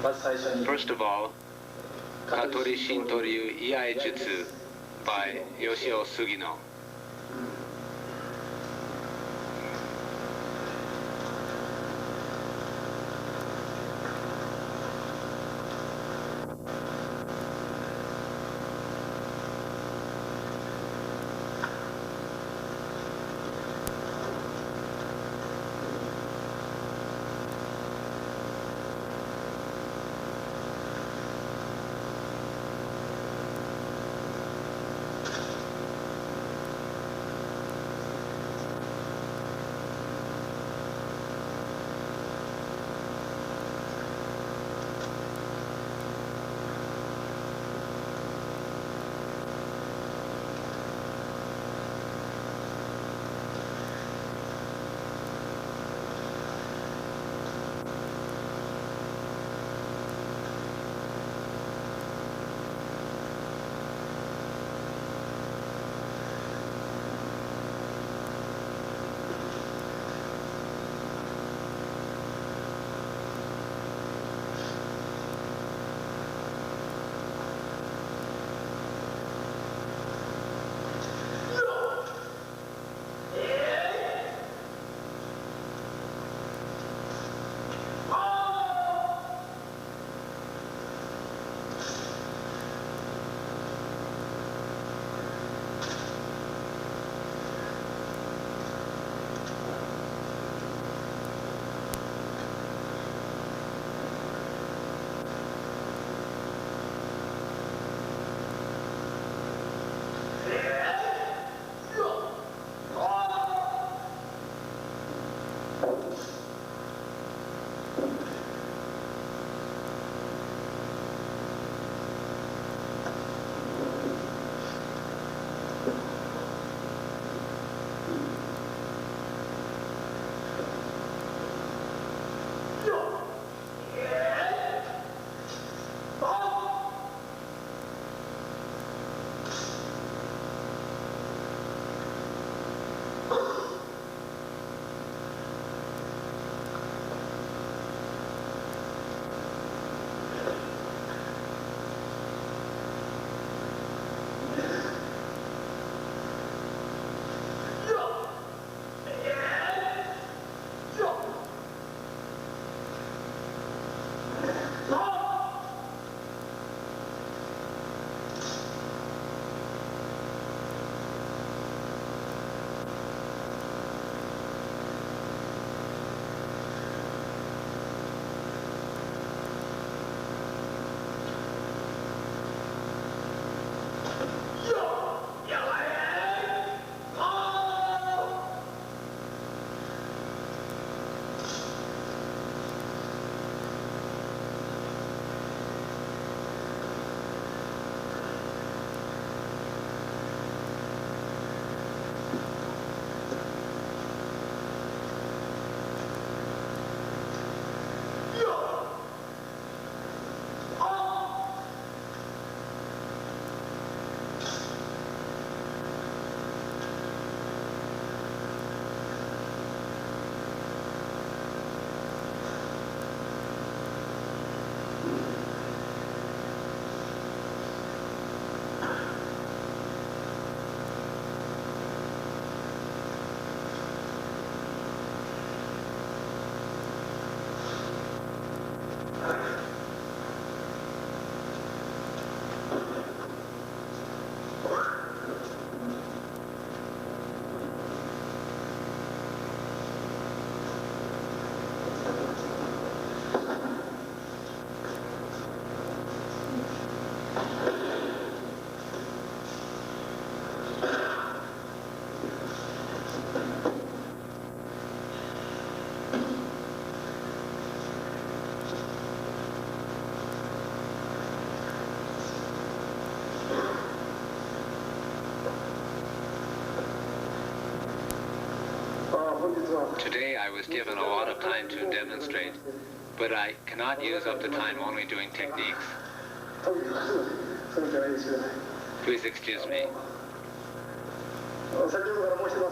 First of all, Katori Shintoryu Iai Jutsu by Yoshio Sugino. Today I was given a lot of time to demonstrate, but I cannot use up the time only doing techniques. Please excuse me.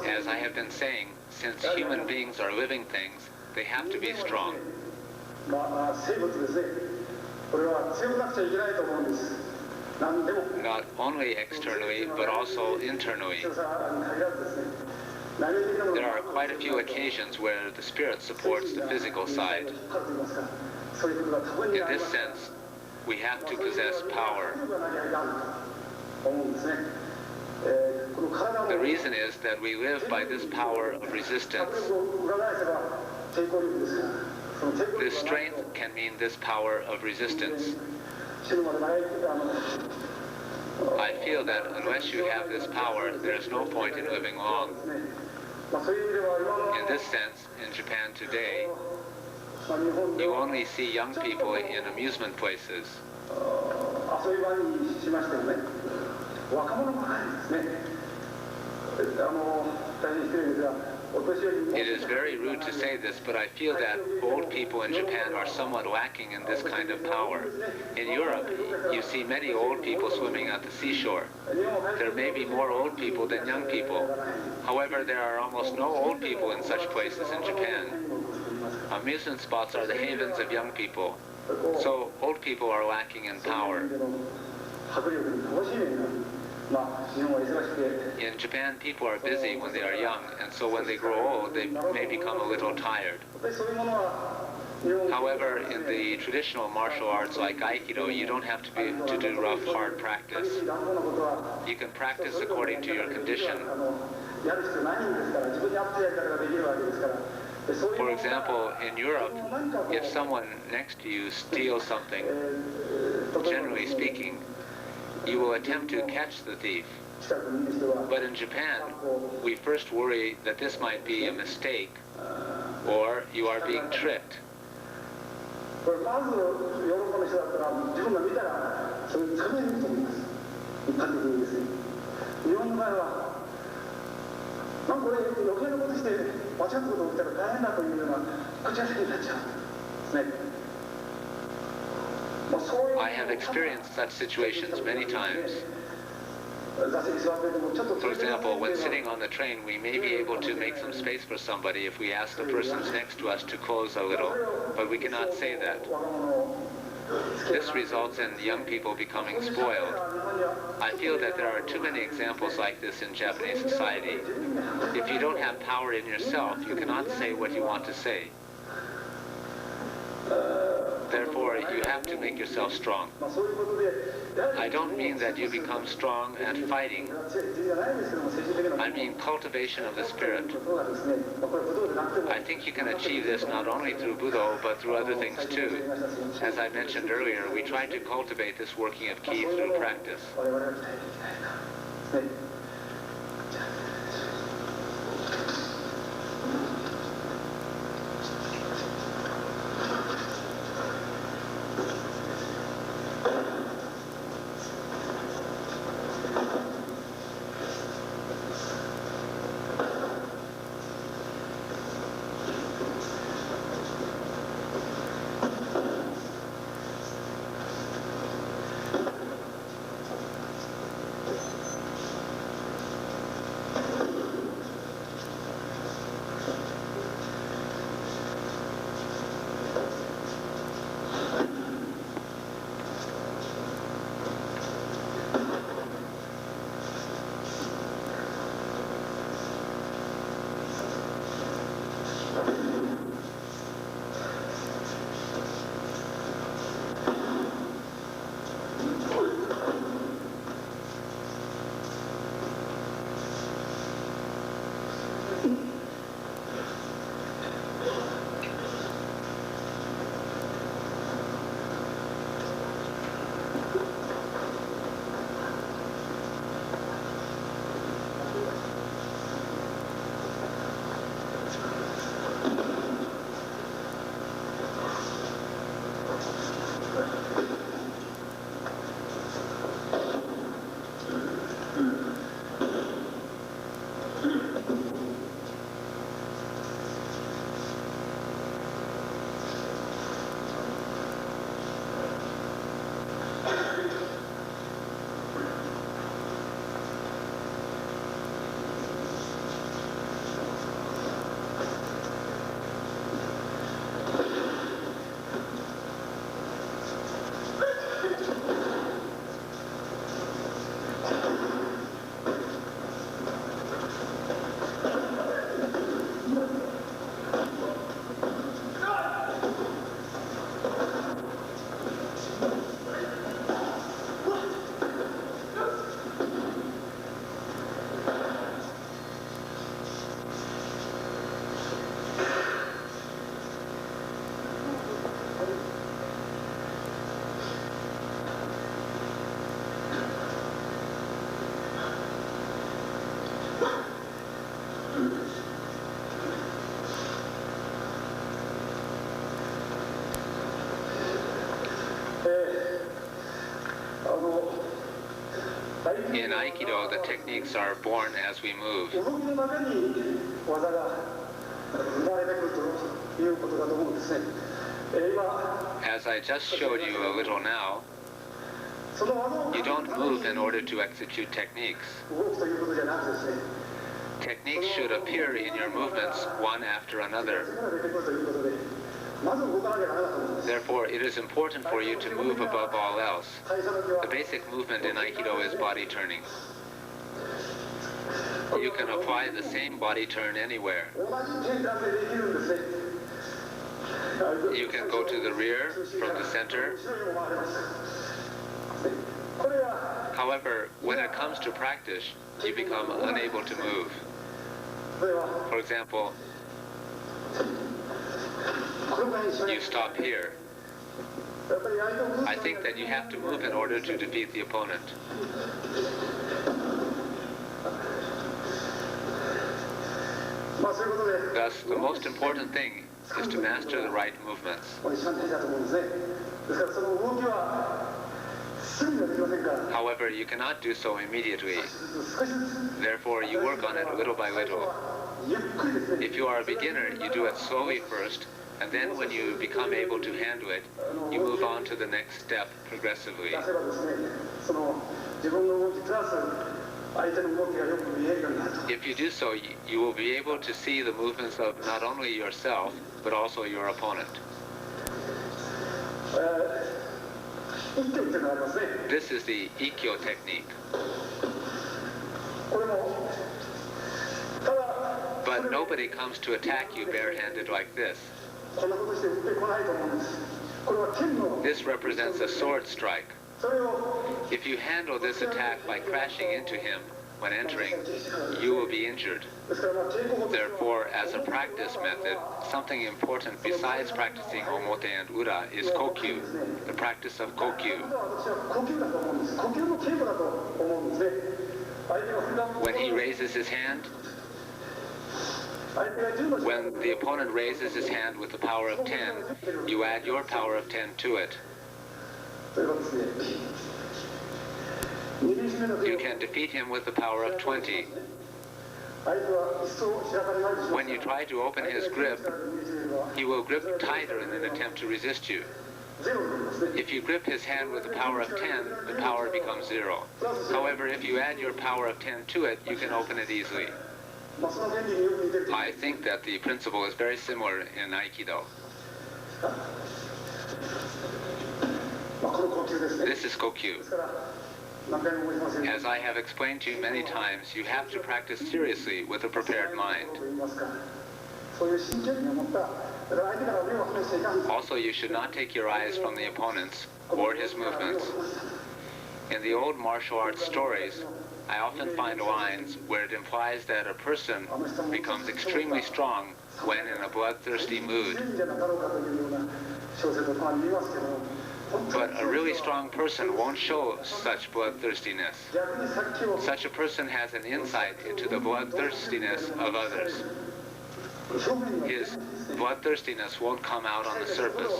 As I have been saying, since human beings are living things, they have to be strong. not only externally, but also internally. There are quite a few occasions where the spirit supports the physical side. In this sense, we have to possess power. The reason is that we live by this power of resistance. This strength can mean this power of resistance. I feel that unless you have this power, there is no point in living long. In this sense, in Japan today, you only see young people in amusement places. It is very rude to say this, but I feel that old people in Japan are somewhat lacking in this kind of power. In Europe, you see many old people swimming at the seashore. There may be more old people than young people. However, there are almost no old people in such places in Japan. Amusement spots are the havens of young people. So old people are lacking in power. In Japan, people are busy when they are young, and so when they grow old, they may become a little tired. However, in the traditional martial arts like Aikido, you don't have to do rough, hard practice. You can practice according to your condition. For example, in Europe, if someone next to you steals something, generally speaking, you will attempt to catch the thief. But in Japan, we first worry that this might be a mistake, or you are being tricked. I have experienced such situations many times. For example, when sitting on the train, we may be able to make some space for somebody if we ask the persons next to us to close a little, but we cannot say that. This results in young people becoming spoiled. I feel that there are too many examples like this in Japanese society. If you don't have power in yourself, you cannot say what you want to say. Therefore, you have to make yourself strong. I don't mean that you become strong at fighting. I mean cultivation of the spirit. I think you can achieve this not only through Budo, but through other things too. As I mentioned earlier, we try to cultivate this working of ki through practice. In Aikido, the techniques are born as we move. As I just showed you a little now, you don't move in order to execute techniques. Techniques should appear in your movements one after another. Therefore, it is important for you to move above all else. The basic movement in Aikido is body turning. You can apply the same body turn anywhere. You can go to the rear from the center. However, when it comes to practice, you become unable to move. For example, you stop here. I think that you have to move in order to defeat the opponent. Thus, the most important thing is to master the right movements. However, you cannot do so immediately. Therefore, you work on it little by little. If you are a beginner, you do it slowly first, and then when you become able to handle it, you move on to the next step progressively. If you do so, you will be able to see the movements of not only yourself, but also your opponent. This is the Ikkyo technique. But nobody comes to attack you barehanded like this. This represents a sword strike. If you handle this attack by crashing into him when entering, you will be injured. Therefore, as a practice method, something important besides practicing Omote and Ura is Kokyu, the practice of Kokyu. When he raises his hand, when the opponent raises his hand with the power of 10, you add your power of 10 to it. You can defeat him with the power of 20. When you try to open his grip, he will grip tighter in an attempt to resist you. If you grip his hand with the power of 10, the power becomes 0. However, if you add your power of 10 to it, you can open it easily. I think that the principle is very similar in Aikido. This is Kokyu. As I have explained to you many times, you have to practice seriously with a prepared mind. Also, you should not take your eyes from the opponents or his movements. In the old martial arts stories, I often find lines where it implies that a person becomes extremely strong when in a bloodthirsty mood. But a really strong person won't show such bloodthirstiness. Such a person has an insight into the bloodthirstiness of others. His bloodthirstiness won't come out on the surface.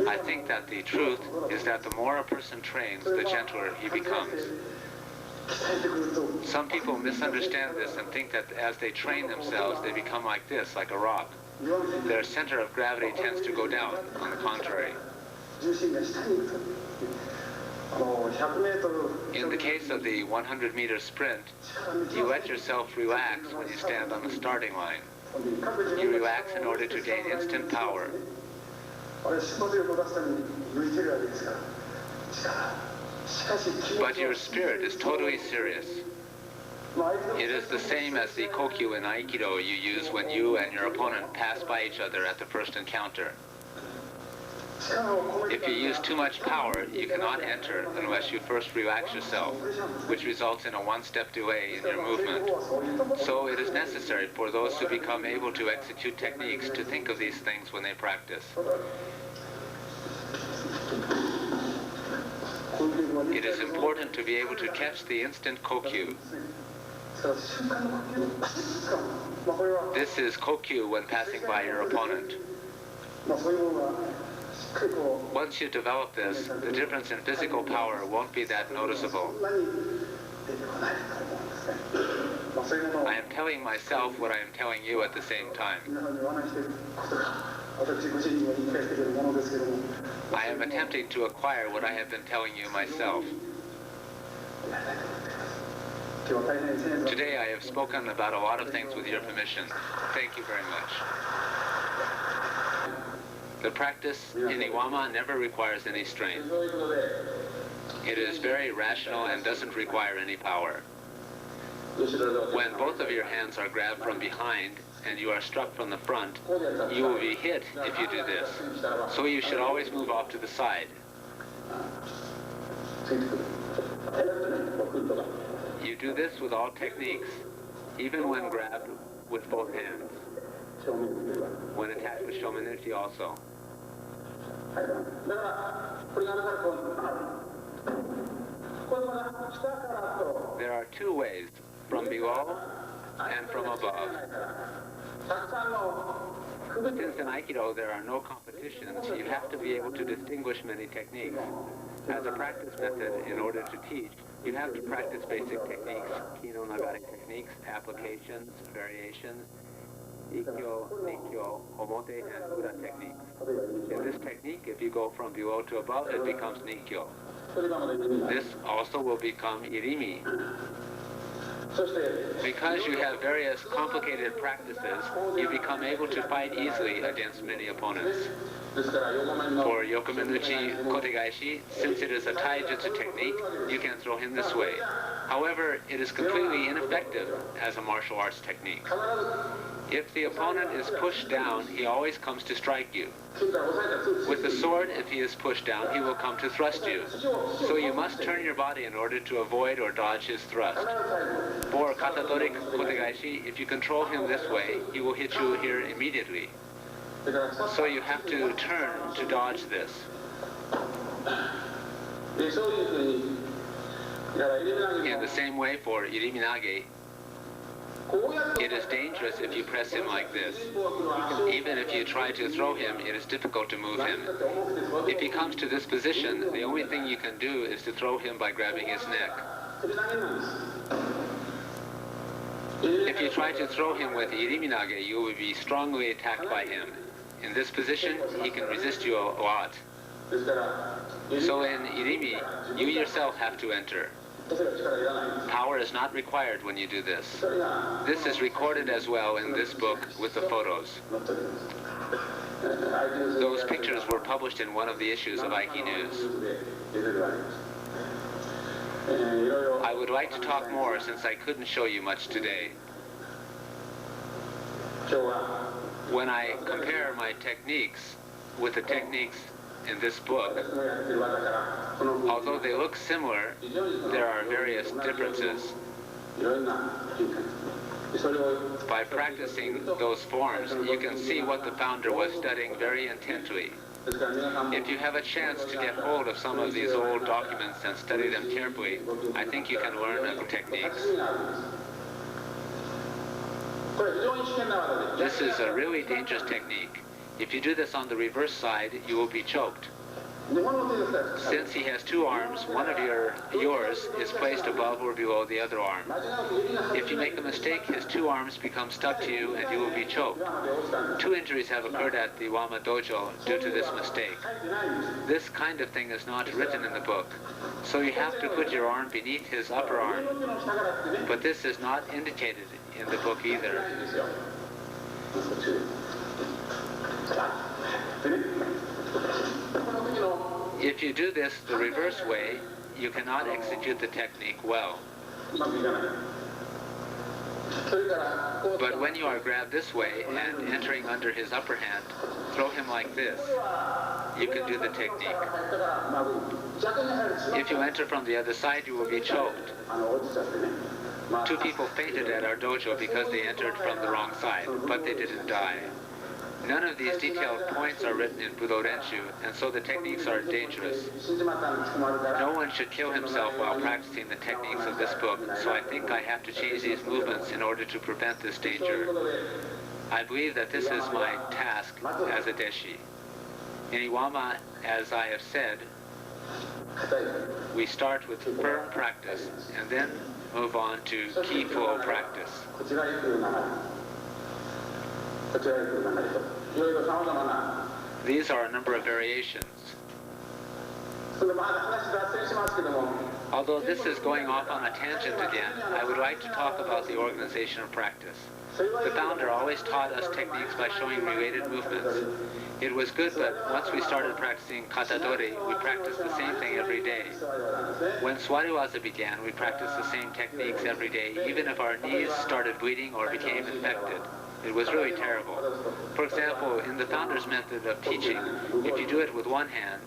I think that the truth is that the more a person trains, the gentler he becomes. Some people misunderstand this and think that as they train themselves, they become like this, like a rock. Their center of gravity tends to go down, on the contrary. In the case of the 100-meter sprint, you let yourself relax when you stand on the starting line. You relax in order to gain instant power. But your spirit is totally serious. It is the same as the Kokyu in Aikido you use when you and your opponent pass by each other at the first encounter. If you use too much power, you cannot enter unless you first relax yourself, which results in a one-step delay in your movement. So it is necessary for those who become able to execute techniques to think of these things when they practice. It is important to be able to catch the instant Kokyu. This is Kokyu when passing by your opponent. Once you develop this, the difference in physical power won't be that noticeable. I am telling myself what I am telling you at the same time. I am attempting to acquire what I have been telling you myself. Today I have spoken about a lot of things with your permission. Thank you very much. The practice in Iwama never requires any strength. It is very rational and doesn't require any power. When both of your hands are grabbed from behind and you are struck from the front, you will be hit if you do this. So you should always move off to the side. You do this with all techniques, even when grabbed with both hands. When attached with Shomenuchi also. There are two ways, from below and from above. Since in Aikido there are no competitions, you have to be able to distinguish many techniques. As a practice method, in order to teach, you have to practice basic techniques, Kino Nagare techniques, applications, variations, Ikkyo, Nikkyo, Omote, and Ura techniques. In this technique, if you go from below to above, it becomes Nikkyo. This also will become Irimi. Because you have various complicated practices, you become able to fight easily against many opponents. For Yokomenuchi Kotegaishi, since it is a taijutsu technique, you can throw him this way. However, it is completely ineffective as a martial arts technique. If the opponent is pushed down, he always comes to strike you. With the sword, if he is pushed down, he will come to thrust you. So you must turn your body in order to avoid or dodge his thrust. For Katadori Kotegaishi, if you control him this way, he will hit you here immediately. So you have to turn to dodge this. In the same way for Iriminage, it is dangerous if you press him like this. Even if you try to throw him, it is difficult to move him. If he comes to this position, the only thing you can do is to throw him by grabbing his neck. If you try to throw him with Iriminage, you will be strongly attacked by him. In this position, he can resist you a lot. So in Irimi, you yourself have to enter. Power is not required when you do this. This is recorded as well in this book with the photos. Those pictures were published in one of the issues of Aiki News. I would like to talk more since I couldn't show you much today. When I compare my techniques with the techniques in this book, although they look similar, there are various differences. By practicing those forms, you can see what the founder was studying very intently. If you have a chance to get hold of some of these old documents and study them carefully, I think you can learn the techniques. This is a really dangerous technique. If you do this on the reverse side, you will be choked. Since he has two arms, one of yours is placed above or below the other arm. If you make a mistake, his two arms become stuck to you and you will be choked. 2 injuries have occurred at the Wama Dojo due to this mistake. This kind of thing is not written in the book, so you have to put your arm beneath his upper arm. But this is not indicated in the book either. If you do this the reverse way, you cannot execute the technique well. But when you are grabbed this way and entering under his upper hand, throw him like this, you can do the technique. If you enter from the other side, you will be choked. 2 people fainted at our dojo because they entered from the wrong side, but they didn't die. None of these detailed points are written in Budo Renshu, and so the techniques are dangerous. No one should kill himself while practicing the techniques of this book, so I think I have to change these movements in order to prevent this danger. I believe that this is my task as a deshi. In Iwama, as I have said, We start with firm practice and then move on to ki flow practice. These are a number of variations. Although this is going off on a tangent again, I would like to talk about the organization of practice. The founder always taught us techniques by showing related movements. It was good, but once we started practicing katadori, we practiced the same thing every day. When Swariwaza began, we practiced the same techniques every day, even if our knees started bleeding or became infected. It was really terrible. For example, in the founder's method of teaching, if you do it with one hand,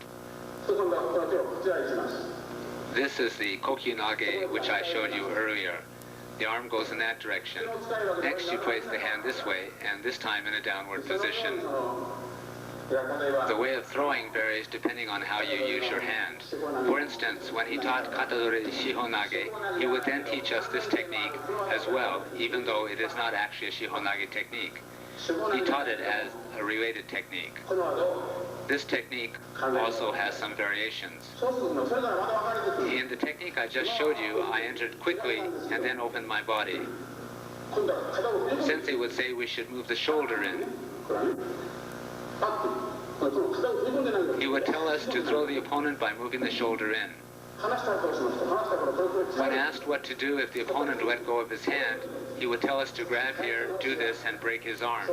this is the kokyunage, which I showed you earlier. The arm goes in that direction. Next, you place the hand this way, and this time in a downward position. The way of throwing varies depending on how you use your hand. For instance, when he taught Katadori Shihonage, he would then teach us this technique as well, even though it is not actually a Shihonage technique. He taught it as a related technique. This technique also has some variations. In the technique I just showed you, I entered quickly and then opened my body. Sensei would say we should move the shoulder in. He would tell us to throw the opponent by moving the shoulder in. When asked what to do if the opponent let go of his hand, he would tell us to grab here, do this, and break his arm.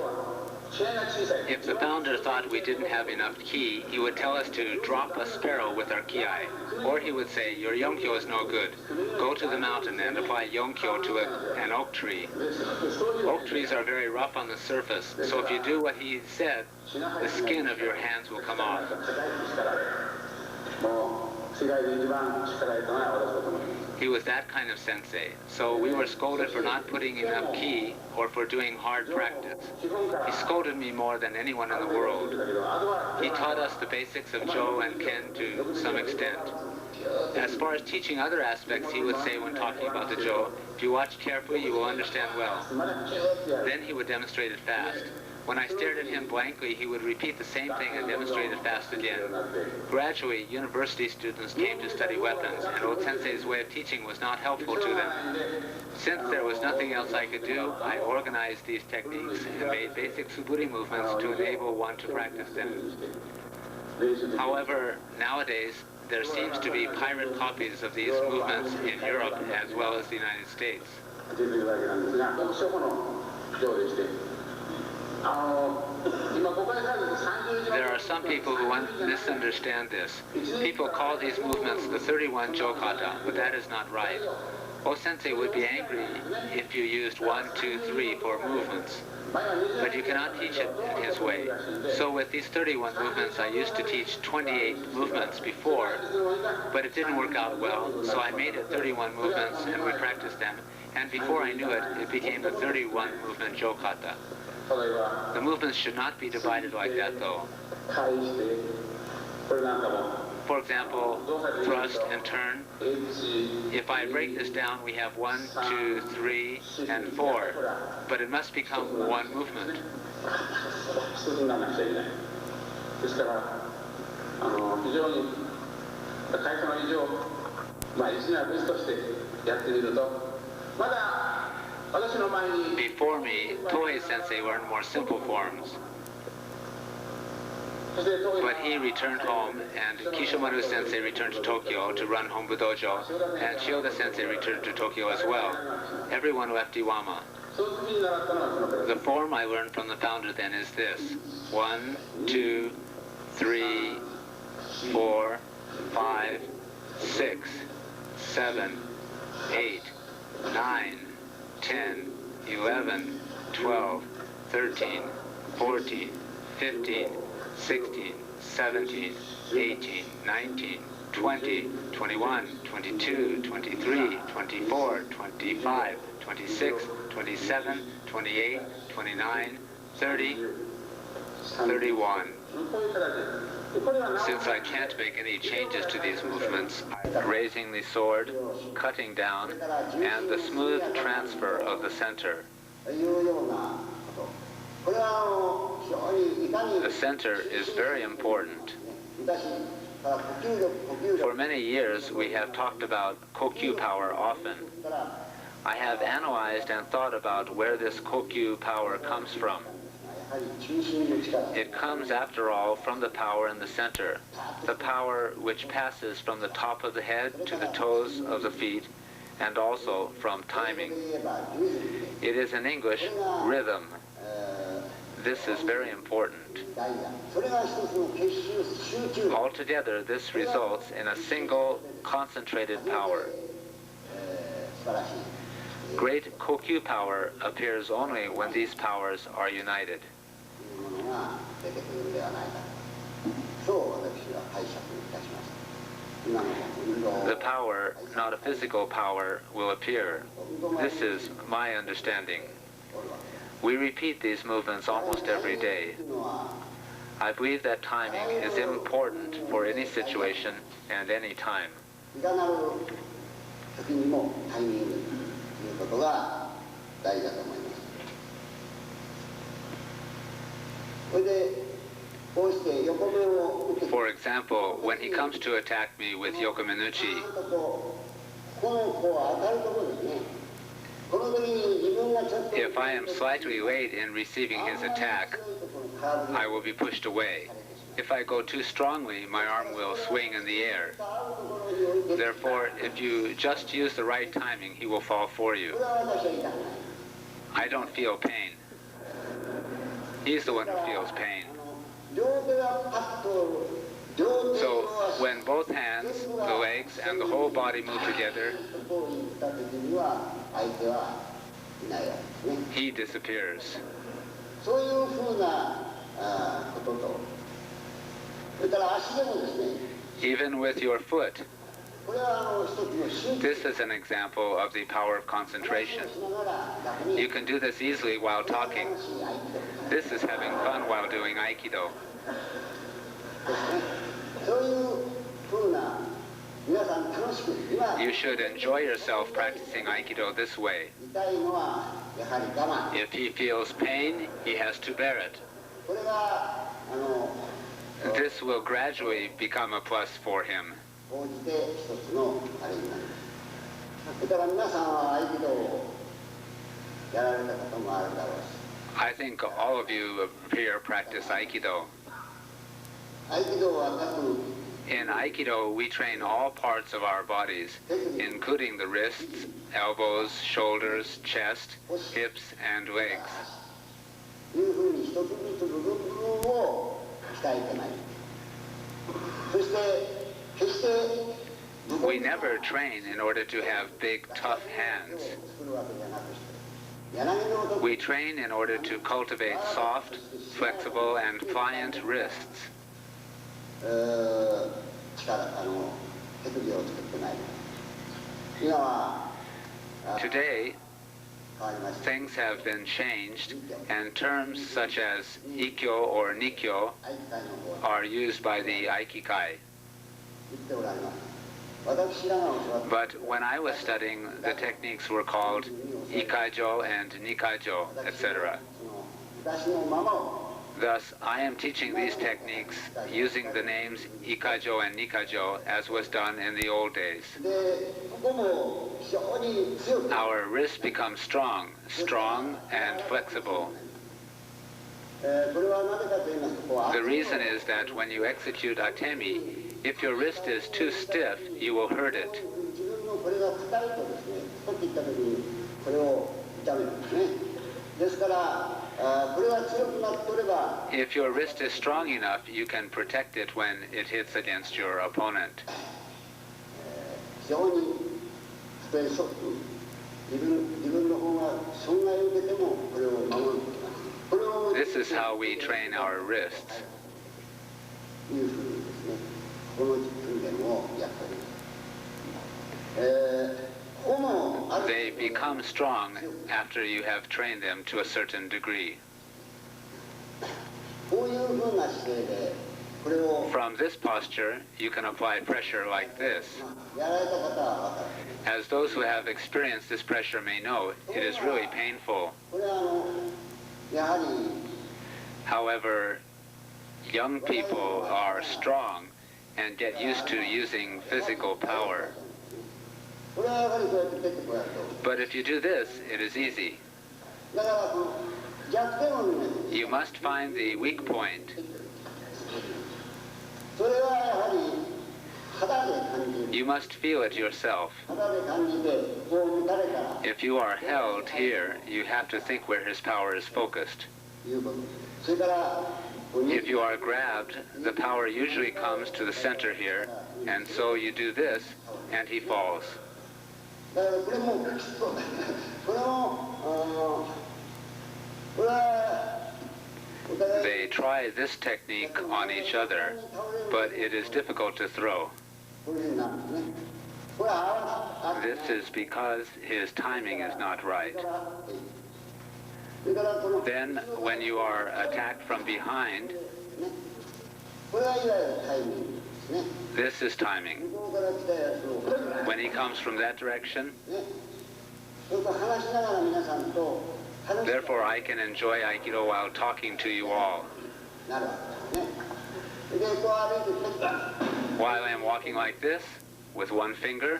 If the founder thought we didn't have enough ki, he would tell us to drop a sparrow with our ki. Or he would say, your yonkyo is no good. Go to the mountain and apply yonkyo to an oak tree. Oak trees are very rough on the surface, so if you do what he said, the skin of your hands will come off. He was that kind of sensei, so we were scolded for not putting enough ki or for doing hard practice. He scolded me more than anyone in the world. He taught us the basics of Jo and Ken to some extent. As far as teaching other aspects, he would say when talking about the Jo, if you watch carefully, you will understand well. Then he would demonstrate it fast. When I stared at him blankly, he would repeat the same thing and demonstrate it fast again. Gradually, university students came to study weapons, and old sensei's way of teaching was not helpful to them. Since there was nothing else I could do, I organized these techniques and made basic suburi movements to enable one to practice them. However, nowadays, there seems to be pirate copies of these movements in Europe as well as the United States. There are some people who misunderstand this. People call these movements the 31 Jo-kata, but that is not right. O-sensei would be angry if you used 1, 2, 3 for movements. But you cannot teach it in his way. So with these 31 movements, I used to teach 28 movements before, but it didn't work out well, so I made it 31 movements and we practiced them. And before I knew it, it became the 31 movement Jo-kata. The movements should not be divided like that, though. For example, thrust and turn. If I break this down, we have 1, 2, 3, and 4, but it must become one movement. Before me, Tohei-sensei learned more simple forms. But he returned home, and Kishomaru-sensei returned to Tokyo to run Hombu Dojo, and Shioda-sensei returned to Tokyo as well. Everyone left Iwama. The form I learned from the founder then is this: 1, 2, 3, 4, 5, 6, 7, 8, 9, 10, 11, 12, 13, 14, 15, 16, 17, 18, 19, 20, 21, 22, 23, 24, 25, 26, 27, 28, 29, 30, 31. Since I can't make any changes to these movements, raising the sword, cutting down, and the smooth transfer of the center. The center is very important. For many years, we have talked about Kokyu power often. I have analyzed and thought about where this Kokyu power comes from. It comes, after all, from the power in the center, the power which passes from the top of the head to the toes of the feet, and also from timing. It is in English, rhythm. This is very important. Altogether, this results in a single, concentrated power. Great Kokyu power appears only when these powers are united. The power, not a physical power, will appear. This is my understanding. We repeat these movements almost every day. I believe that timing is important for any situation and any time. For example, when he comes to attack me with Yokomenuchi, if I am slightly late in receiving his attack, I will be pushed away. If I go too strongly, my arm will swing in the air. Therefore, if you just use the right timing, he will fall for you. I don't feel pain. He's the one who feels pain. So, when both hands, the legs, and the whole body move together, he disappears. Even with your foot. This is an example of the power of concentration. You can do this easily while talking. This is having fun while doing Aikido. You should enjoy yourself practicing Aikido this way. If he feels pain, he has to bear it. This will gradually become a plus for him. I think all of you here practice Aikido. In Aikido, we train all parts of our bodies, including the wrists, elbows, shoulders, chest, hips, and legs. We never train in order to have big, tough hands. We train in order to cultivate soft, flexible, and pliant wrists. Today, things have been changed, and terms such as ikkyo or nikkyo are used by the Aikikai. But when I was studying, the techniques were called Ikaijo and Nikaijo, etc. Thus, I am teaching these techniques using the names Ikaijo and Nikaijo as was done in the old days. Our wrists become strong and flexible. The reason is that when you execute atemi, if your wrist is too stiff, you will hurt it. If your wrist is strong enough, you can protect it when it hits against your opponent. This is how we train our wrists. They become strong after you have trained them to a certain degree. From this posture, you can apply pressure like this. As those who have experienced this pressure may know, it is really painful. However, young people are strong, and get used to using physical power. But if you do this, it is easy. You must find the weak point. You must feel it yourself. If you are held here, you have to think where his power is focused. If you are grabbed, the power usually comes to the center here, and so you do this, and he falls. They try this technique on each other, but it is difficult to throw. This is because his timing is not right. Then, when you are attacked from behind, this is timing. When he comes from that direction, therefore I can enjoy Aikido while talking to you all. While I am walking like this, with one finger,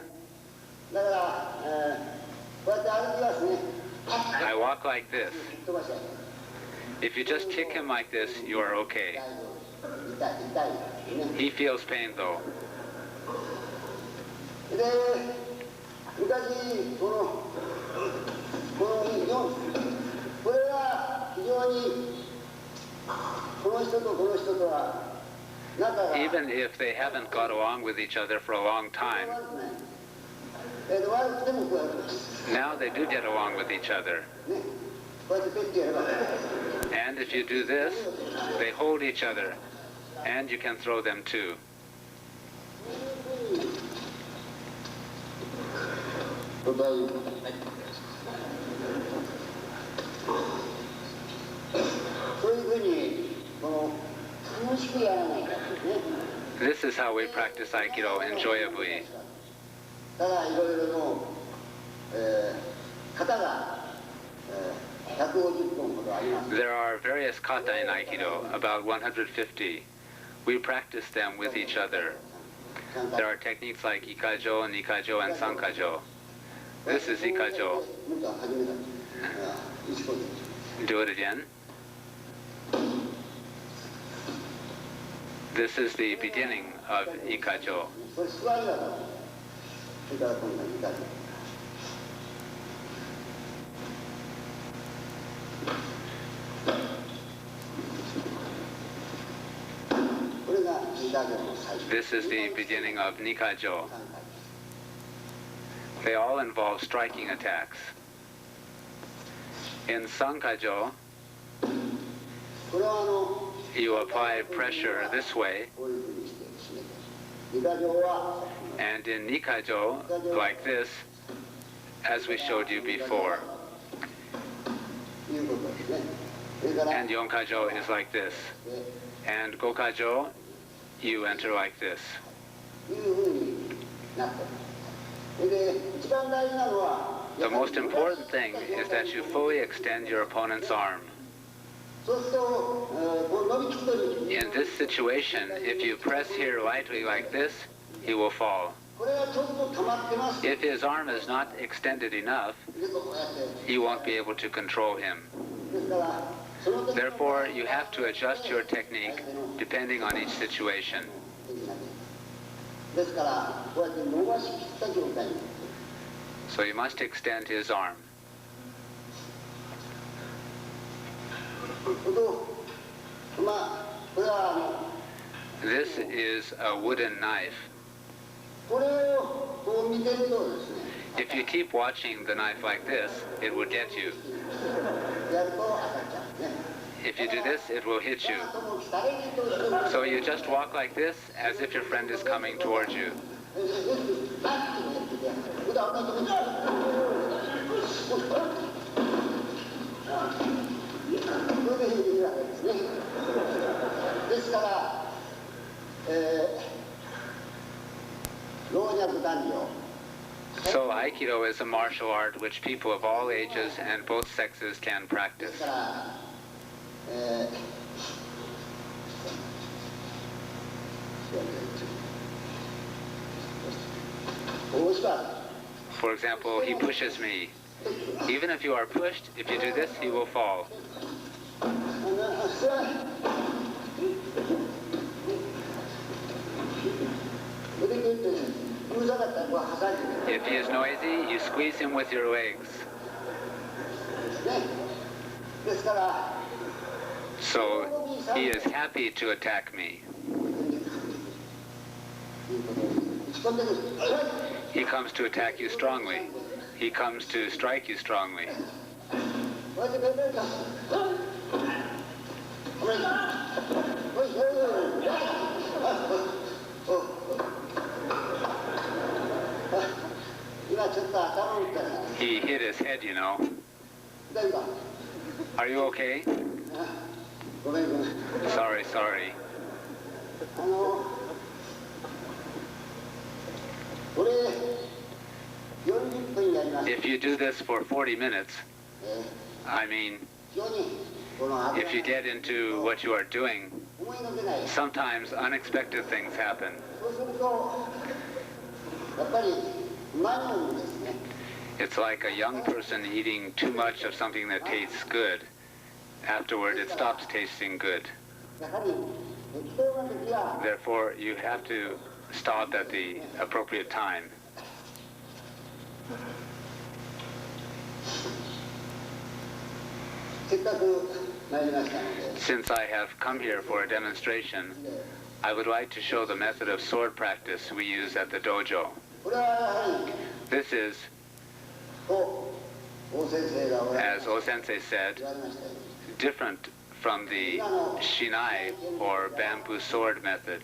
I walk like this. If you just kick him like this, you are okay. He feels pain though. Even if they haven't got along with each other for a long time, now they do get along with each other. And if you do this, they hold each other, and you can throw them too. This is how we practice Aikido enjoyably. There are various kata in Aikido, about 150. We practice them with each other. There are techniques like Ikajo, Nikajo, and Sankajo. This is Ikajo. Do it again. This is the beginning of Ikajo. This is the beginning of Nikajo. They all involve striking attacks. In Sankajo, you apply pressure this way, and in Nikajo, like this, as we showed you before. And Yonkajo is like this. And Gokajo, you enter like this. The most important thing is that you fully extend your opponent's arm. In this situation, if you press here lightly like this, he will fall. If his arm is not extended enough, you won't be able to control him. Therefore, you have to adjust your technique depending on each situation. So you must extend his arm. This is a wooden knife. If you keep watching the knife like this, it will get you. If you do this, it will hit you. So you just walk like this, as if your friend is coming towards you. So Aikido is a martial art which people of all ages and both sexes can practice. For example, he pushes me. Even if you are pushed, if you do this, he will fall. If he is noisy, you squeeze him with your legs. So he is happy to attack me. He comes to attack you strongly. He comes to strike you strongly. He hit his head, you know. Are you okay? Sorry, sorry. If you do this for 40 minutes, I mean, if you get into what you are doing, sometimes unexpected things happen. It's like a young person eating too much of something that tastes good. Afterward, it stops tasting good. Therefore, you have to stop at the appropriate time. Since I have come here for a demonstration, I would like to show the method of sword practice we use at the dojo. This is, as O-sensei said, different from the shinai or bamboo sword method.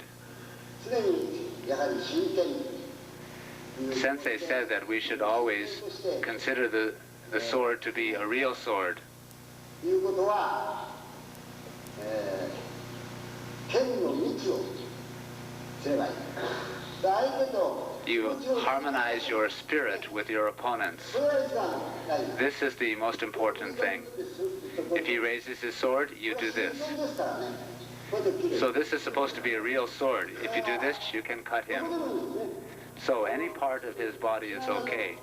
Sensei said that we should always consider the sword to be a real sword. You harmonize your spirit with your opponents. This is the most important thing. If he raises his sword, you do this. So this is supposed to be a real sword. If you do this, you can cut him. So any part of his body is okay.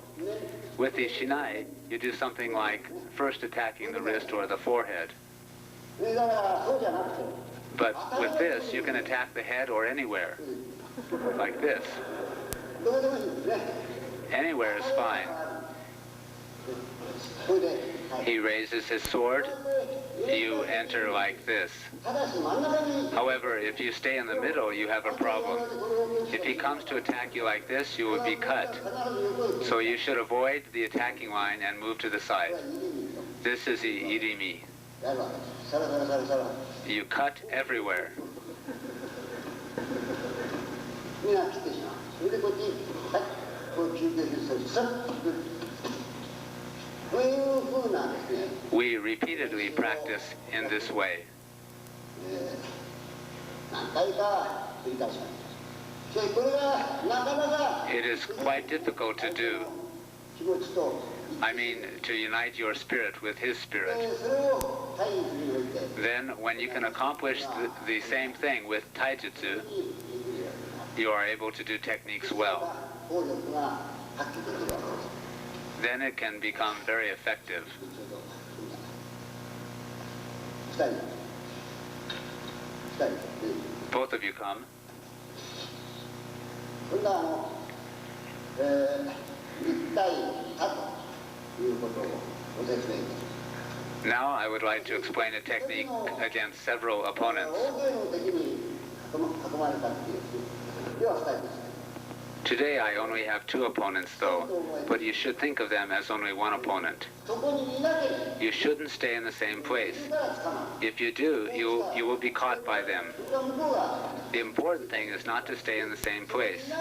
With the shinai, you do something like first attacking the wrist or the forehead. But with this, you can attack the head or anywhere, like this. Anywhere is fine. He raises his sword, you enter like this. However, if you stay in the middle, you have a problem. If he comes to attack you like this, you will be cut. So you should avoid the attacking line and move to the side. This is the irimi. You cut everywhere. We repeatedly practice in this way. It is quite difficult to do. I mean, to unite your spirit with his spirit. Then, when you can accomplish the same thing with taijutsu, you are able to do techniques well. Then it can become very effective. Both of you come. Now I would like to explain a technique against several opponents. Today I only have 2 opponents though, but you should think of them as only 1 opponent. You shouldn't stay in the same place. If you do, you will be caught by them. The important thing is not to stay in the same place.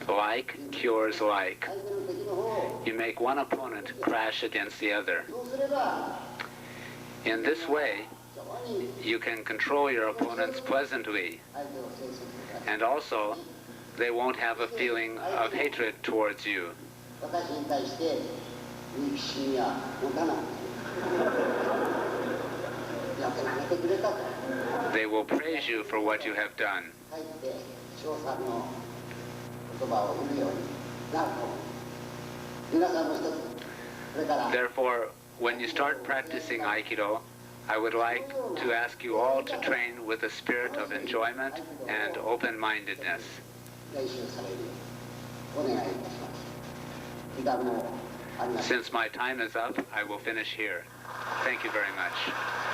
Like cures like. You make one opponent crash against the other. In this way, you can control your opponents pleasantly, and also they won't have a feeling of hatred towards you. 私に対して憎しみは持たない。よく投げてくれたと。They will praise you for what you have done. かえって称賛の言葉を言うようになると思う。皆さんも一つ、それから。Therefore, when you start practicing Aikido, I would like to ask you all to train with a spirit of enjoyment and open-mindedness. 練習されるようにお願いいたします。時間もありません。 Since my time is up, I will finish here. Thank you very much.